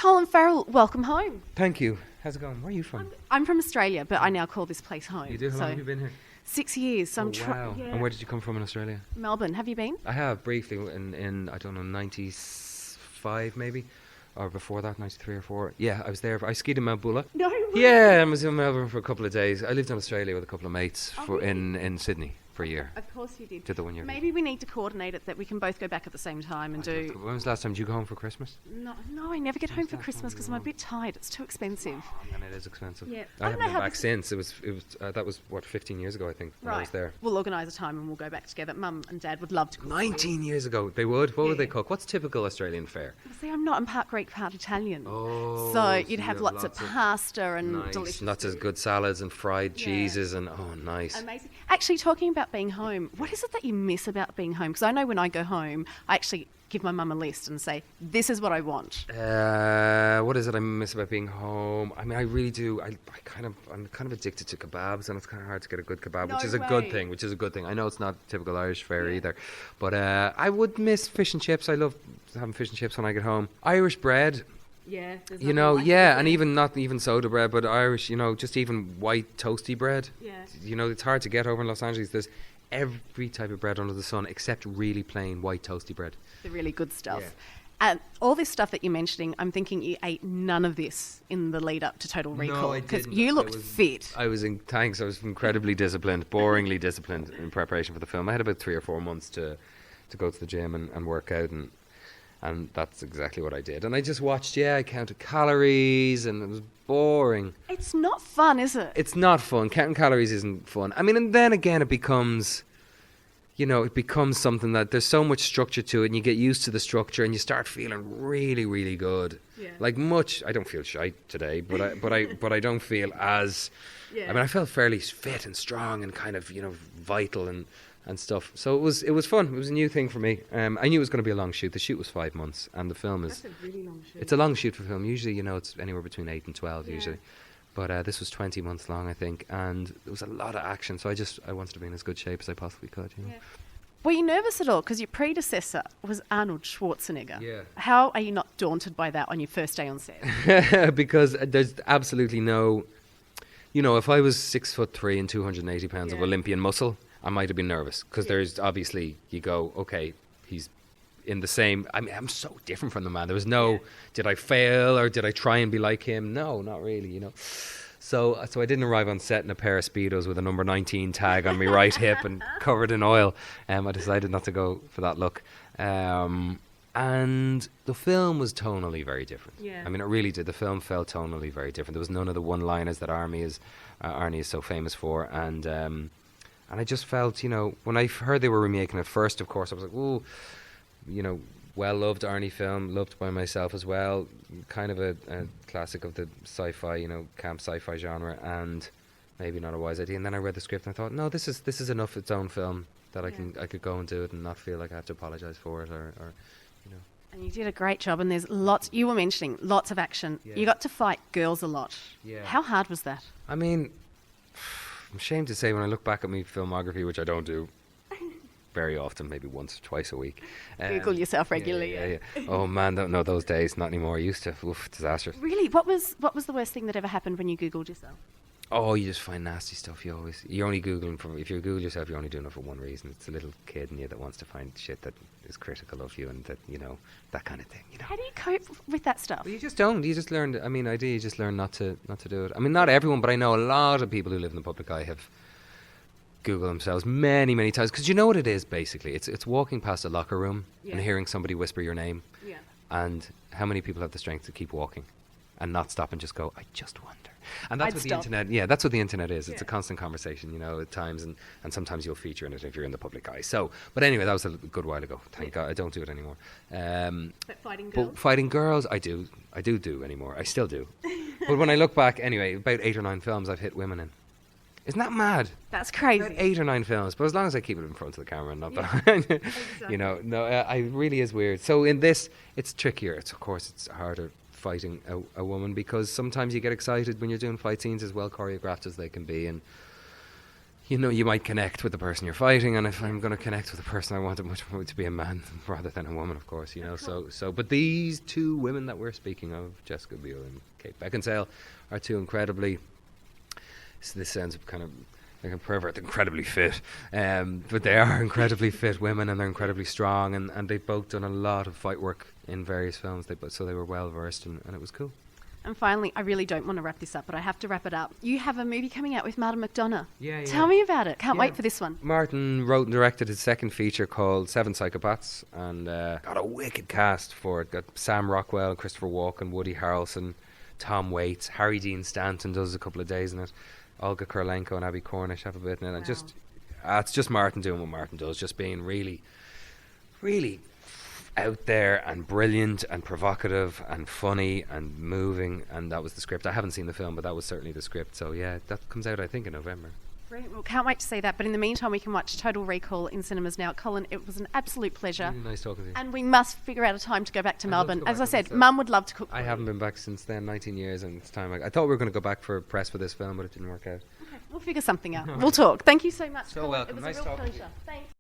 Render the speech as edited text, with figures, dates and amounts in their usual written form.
Colin Farrell, welcome home. Thank you. How's it going? Where are you from? I'm from Australia, but I now call this place home. You do? How long have you been here? 6 years. So Wow. And where did you come from in Australia? Melbourne. Have you been? I have, briefly, in I don't know, 95 maybe? Or before that, 93 or 4. Yeah, I was there. I skied in Mount Bulla. No way. Yeah, I was in Melbourne for a couple of days. I lived in Australia with a couple of mates really? in Sydney for a year. Of course you did. Did the 1 year. Maybe we need to coordinate it that we can both go back at the same time and do... When was the last time did you go home for Christmas? No, I never get home for Christmas because I'm a bit tired. It's too expensive. Oh, man, it is expensive. Yeah. I haven't been back since. It was that was, 15 years ago, I think, when I was there. We'll organise a time and we'll go back together. Mum and Dad would love to cook. 19 years ago. They would? What would they cook? What's typical Australian fare? See, I'm not. I'm part Greek, part Italian. Oh, so you'd have lots of pasta and nice. delicious Lots of food. good salads and fried cheeses and nice. Amazing. Actually, talking about being home, what is it that you miss about being home? Because I know when I go home, I actually give my mum a list and say, this is what I want. What is it I miss about being home? I mean, I really do. I'm kind of addicted to kebabs, and it's kind of hard to get a good kebab, No which is a way. good thing. Which is a good thing. I know it's not typical Irish fare either, but I would miss fish and chips. I love having fish and chips when I get home. Irish bread. Yeah. There's You nothing know, like yeah, it. and even not even soda bread, but Irish, you know, just even white toasty bread. Yeah. You know, it's hard to get over in Los Angeles. There's every type of bread under the sun except really plain white toasty bread. The really good stuff. Yeah. And all this stuff that you're mentioning, I'm thinking you ate none of this in the lead up to Total Recall. I Because didn't. you I looked was- fit. I was incredibly disciplined, boringly disciplined in preparation for the film. I had about 3 or 4 months to go to the gym and work out, and that's exactly what I did. And I just watched, I counted calories, and it was boring. It's not fun, is it? It's not fun. Counting calories isn't fun. I mean, and then again, it becomes something that there's so much structure to it, and you get used to the structure, and you start feeling really, really good. Yeah. I don't feel shite today, but I don't feel as. Yeah. I mean, I felt fairly fit and strong and kind of, vital and stuff. So it was fun. It was a new thing for me. I knew it was going to be a long shoot. The shoot was 5 months, and the film is. That's a really long shoot. It's a long shoot for film. Usually, it's anywhere between 8 and 12 usually. But this was 20 months long, I think, and there was a lot of action. So I wanted to be in as good shape as I possibly could. Yeah. Were you nervous at all? Because your predecessor was Arnold Schwazenegger. Yeah. How are you not daunted by that on your first day on set? Because there's absolutely no. If I was 6'3" and 280 pounds of Olympian muscle, I might have been nervous because there's obviously you go, okay, he's in the same. I mean, I'm so different from the man. There was no, did I fail or did I try and be like him? No, not really. So I didn't arrive on set in a pair of Speedos with a number 19 tag on my right hip and covered in oil. I decided not to go for that look. And the film was tonally very different. Yeah. I mean, it really did. The film felt tonally very different. There was none of the one-liners that Arnie is so famous for. And I just felt, when I heard they were remaking it first, of course, I was like, ooh, well-loved Arnie film, loved by myself as well. Kind of a classic of the sci-fi, camp sci-fi genre, and maybe not a wise idea. And then I read the script and I thought, no, this is enough its own film that I could go and do it and not feel like I have to apologise for it or. And you did a great job, and there's you were mentioning lots of action. Yeah. You got to fight girls a lot. Yeah. How hard was that? I mean, I'm ashamed to say when I look back at my filmography, which I don't do very often, maybe once or twice a week. Google yourself regularly. Yeah. Oh man, don't know those days. Not anymore. I used to. Oof, disastrous. Really? What was the worst thing that ever happened when you Googled yourself? Oh, you just find nasty stuff. You're only Googling if you Google yourself, you're only doing it for one reason. It's a little kid in you that wants to find shit that is critical of you and that, that kind of thing, How do you cope with that stuff? Well, you just don't. You just learn. I mean, you just learn not to do it. I mean, not everyone, but I know a lot of people who live in the public eye have Googled themselves many, many times. Because you know what it is, basically? It's walking past a locker room and hearing somebody whisper your name. Yeah. And how many people have the strength to keep walking and not stop and just go, I just wonder. And that's the internet. Yeah, that's what the internet is. It's a constant conversation, at times, and sometimes you'll feature in it if you're in the public eye. So, but anyway, that was a good while ago. Thank God, I don't do it anymore. But fighting girls? But fighting girls, I do anymore. I still do. But when I look back, anyway, about 8 or 9 films I've hit women in. Isn't that mad? That's crazy. About 8 or 9 films, but as long as I keep it in front of the camera and not behind, Exactly. it really is weird. So in this, it's trickier. Of course, it's harder fighting a woman because sometimes you get excited when you're doing fight scenes as well choreographed as they can be, and you know, you might connect with the person you're fighting, and if I'm going to connect with a person, I want it much more to be a man rather than a woman, of course, you know. So, but these two women that we're speaking of, Jessica Biel and Kate Beckinsale, are two incredibly, this sounds kind of like a pervert, incredibly fit, but they are incredibly fit women, and they're incredibly strong, and they've both done a lot of fight work in various films, so they were well versed, and it was cool. And finally, I really don't want to wrap this up, but I have to wrap it up. You have a movie coming out with Martin McDonagh. Yeah. Tell me about it. Can't wait for this one. Martin wrote and directed his second feature called Seven Psychopaths, and got a wicked cast for it. Got Sam Rockwell, Christopher Walken, Woody Harrelson, Tom Waits, Harry Dean Stanton does a couple of days in it, Olga Kurylenko and Abby Cornish have a bit in it. And it's just Martin doing what Martin does, just being really, really out there and brilliant and provocative and funny and moving, and that was the script. I haven't seen the film, but that was certainly the script. So yeah, that comes out I think in November. Brilliant. Well, can't wait to see that. But in the meantime, we can watch Total Recall in cinemas now. Colin, it was an absolute pleasure. Really nice talking to you. And we must figure out a time to go back to Melbourne. Love to go As back I said, myself. Mum would love to cook. I haven't been back since then, 19 years, and it's time. I thought we were going to go back for press for this film, but it didn't work out. Okay, we'll figure something out. We'll talk. Thank you so much. So Colin. welcome. It was Nice a real talking to you. pleasure. Thanks.